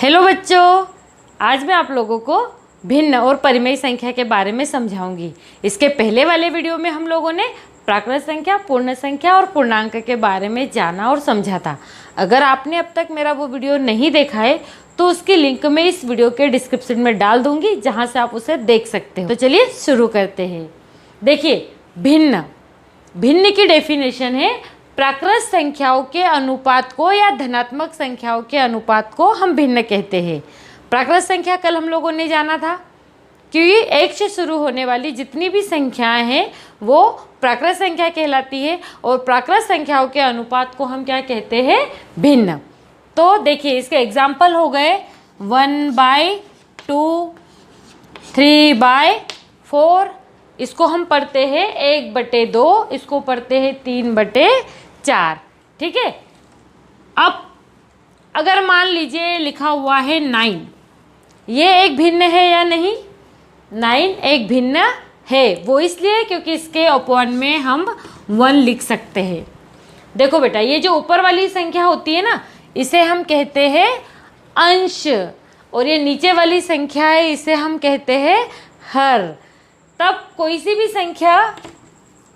Hello बच्चों, आज मैं आप लोगों को भिन्न और परिमेय संख्या के बारे में समझाऊंगी। इसके पहले वाले वीडियो में हम लोगों ने प्राकृत संख्या, पूर्ण संख्या और पूर्णांक के बारे में जाना और समझा था। अगर आपने अब तक मेरा वो वीडियो नहीं देखा है तो उसकी लिंक मैं इस वीडियो के डिस्क्रिप्शन में डाल दूंगी, जहाँ से आप उसे देख सकते हो। तो चलिए शुरू करते हैं। देखिए, भिन्न भिन्न की डेफिनेशन है प्राकृत संख्याओं के अनुपात को या धनात्मक संख्याओं के अनुपात को हम भिन्न कहते हैं। प्राकृत संख्या कल हम लोगों ने जाना था, क्योंकि एक से शुरू होने वाली जितनी भी संख्याएं हैं वो प्राकृत संख्या कहलाती है और प्राकृत संख्याओं के अनुपात को हम क्या कहते हैं? भिन्न। तो देखिए, इसके एग्जाम्पल हो गए 1/2, 3/4, इसको हम पढ़ते हैं 1/2, इसको पढ़ते हैं 3/4। ठीक है। अब अगर मान लीजिए लिखा हुआ है 9, ये एक भिन्न है या नहीं? 9 एक भिन्न है। वो इसलिए क्योंकि इसके अपॉन में हम 1 लिख सकते हैं। देखो बेटा, ये जो ऊपर वाली संख्या होती है ना, इसे हम कहते हैं अंश, और ये नीचे वाली संख्या है, इसे हम कहते हैं हर। तब कोई सी भी संख्या,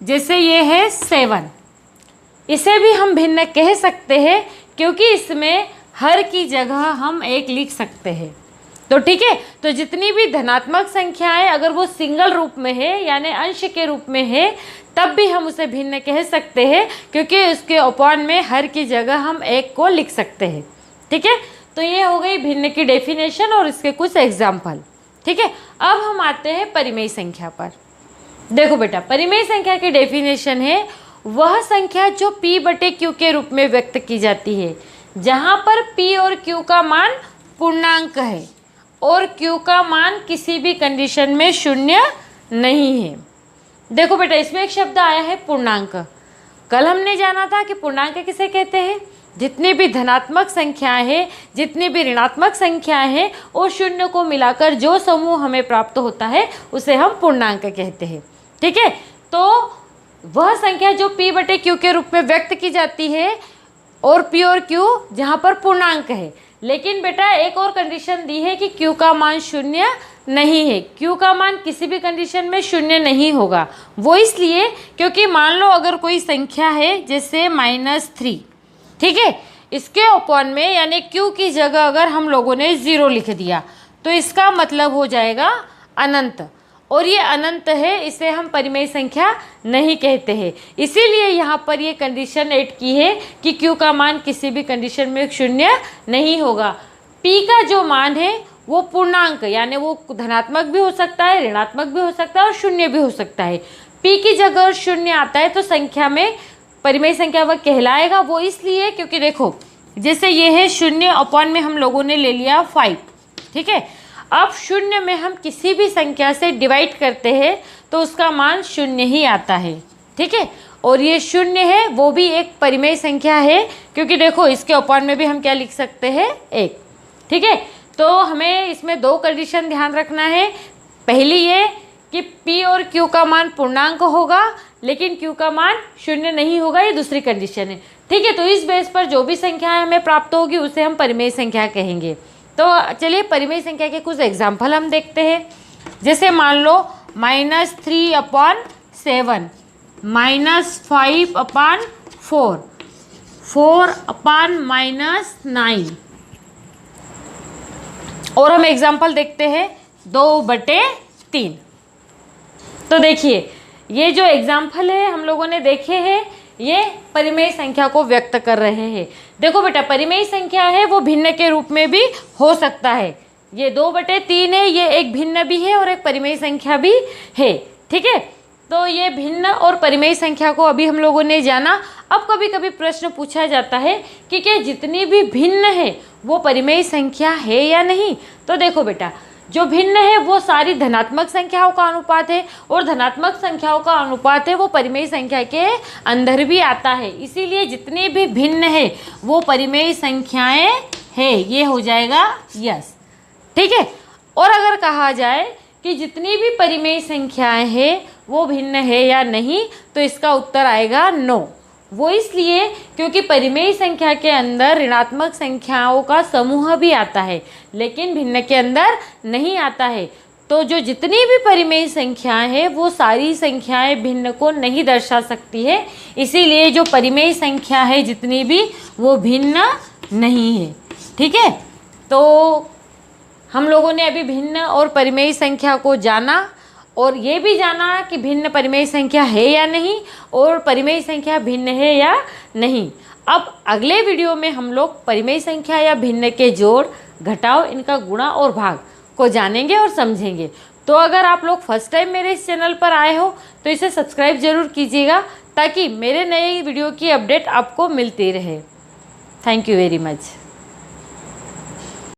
जैसे ये है 7, इसे भी हम भिन्न कह सकते हैं क्योंकि इसमें हर की जगह हम 1 लिख सकते हैं। तो ठीक है, तो जितनी भी धनात्मक संख्याएं अगर वो सिंगल रूप में है यानी अंश के रूप में है, तब भी हम उसे भिन्न कह सकते हैं क्योंकि उसके अपॉन में हर की जगह हम 1 को लिख सकते हैं। ठीक है, तो ये हो गई भिन्न की डेफिनेशन और इसके कुछ एग्जाम्पल। ठीक है, अब हम आते हैं परिमेय संख्या पर। देखो बेटा, परिमेय संख्या की डेफिनेशन है वह संख्या जो p/q के रूप में व्यक्त की जाती है, जहाँ पर p और q का मान पूर्णांक है और q का मान किसी भी कंडीशन में शून्य नहीं है। देखो बेटा, इसमें एक शब्द आया है पूर्णांक। कल हमने जाना था कि पूर्णांक किसे कहते हैं? जितनी भी धनात्मक संख्याएं हैं, जितनी भी ऋणात्मक संख्याएं हैं और शून्य को मिलाकर जो समूह हमें प्राप्त होता है उसे हम पूर्णांक कहते हैं। ठीक है, तो वह संख्या जो p/q के रूप में व्यक्त की जाती है और p और q जहाँ पर पूर्णांक है। लेकिन बेटा, एक और कंडीशन दी है कि q का मान शून्य नहीं है। q का मान किसी भी कंडीशन में शून्य नहीं होगा। वो इसलिए क्योंकि मान लो अगर कोई संख्या है जैसे -3, ठीक है, इसके अपॉन में यानी q की जगह अगर हम लोगों ने 0 लिख दिया तो इसका मतलब हो जाएगा अनंत, और ये अनंत है, इसे हम परिमेय संख्या नहीं कहते हैं। इसीलिए यहाँ पर ये कंडीशन ऐड की है कि q का मान किसी भी कंडीशन में शून्य नहीं होगा। p का जो मान है वो पूर्णांक यानी वो धनात्मक भी हो सकता है, ऋणात्मक भी हो सकता है और शून्य भी हो सकता है। p की जगह शून्य आता है तो संख्या में परिमेय संख्या वह कहलाएगा। वो इसलिए क्योंकि देखो, जैसे ये है 0 अपॉन में हम लोगों ने ले लिया 5। ठीक है, अब 0 में हम किसी भी संख्या से डिवाइड करते हैं तो उसका मान 0 ही आता है। ठीक है, और ये 0 है, वो भी एक परिमेय संख्या है क्योंकि देखो इसके अपॉन में भी हम क्या लिख सकते हैं? 1। ठीक है, तो हमें इसमें 2 कंडीशन ध्यान रखना है। पहली ये कि p और q का मान पूर्णांक होगा लेकिन q का मान 0 नहीं होगा, ये दूसरी कंडीशन है। ठीक है, तो इस बेस पर जो भी संख्याएं हमें प्राप्त होगी उसे हम परिमेय संख्या कहेंगे। तो चलिए परिमेय संख्या के कुछ एग्जाम्पल हम देखते हैं। जैसे मान लो -3/7, -5/4, 4/-9, और हम एग्जाम्पल देखते हैं 2/3। तो देखिए, ये जो एग्जाम्पल है हम लोगों ने देखे हैं, ये परिमेय संख्या को व्यक्त कर रहे हैं। देखो बेटा, परिमेय संख्या है वो भिन्न के रूप में भी हो सकता है। ये 2/3 है, ये एक भिन्न भी है और एक परिमेय संख्या भी है। ठीक है, तो ये भिन्न और परिमेय संख्या को अभी हम लोगों ने जाना। अब कभी कभी प्रश्न पूछा जाता है कि क्या जितनी भी भिन्न है वो परिमेय संख्या है या नहीं? तो देखो बेटा, जो भिन्न है वो सारी धनात्मक संख्याओं का अनुपात है और धनात्मक संख्याओं का अनुपात है वो परिमेय संख्या के अंदर भी आता है। इसीलिए जितनी भी भिन्न है वो परिमेय संख्याएं हैं, ये हो जाएगा यस। ठीक है, और अगर कहा जाए कि जितनी भी परिमेय संख्याएं हैं वो भिन्न है या नहीं, तो इसका उत्तर आएगा नो। वो इसलिए क्योंकि परिमेय संख्या के अंदर ऋणात्मक संख्याओं का समूह भी आता है, लेकिन भिन्न के अंदर नहीं आता है। तो जो जितनी भी परिमेय संख्याएं हैं वो सारी संख्याएं भिन्न को नहीं दर्शा सकती है, इसीलिए जो परिमेय संख्या है जितनी भी वो भिन्न नहीं है। ठीक है, तो हम लोगों ने अभी भिन्न और परिमेय संख्या को जाना और ये भी जाना कि भिन्न परिमेय संख्या है या नहीं और परिमेय संख्या भिन्न है या नहीं। अब अगले वीडियो में हम लोग परिमेय संख्या या भिन्न के जोड़, घटाव, इनका गुणा और भाग को जानेंगे और समझेंगे। तो अगर आप लोग फर्स्ट टाइम मेरे इस चैनल पर आए हो तो इसे सब्सक्राइब ज़रूर कीजिएगा ताकि मेरे नए वीडियो की अपडेट आपको मिलती रहे। Thank you very much.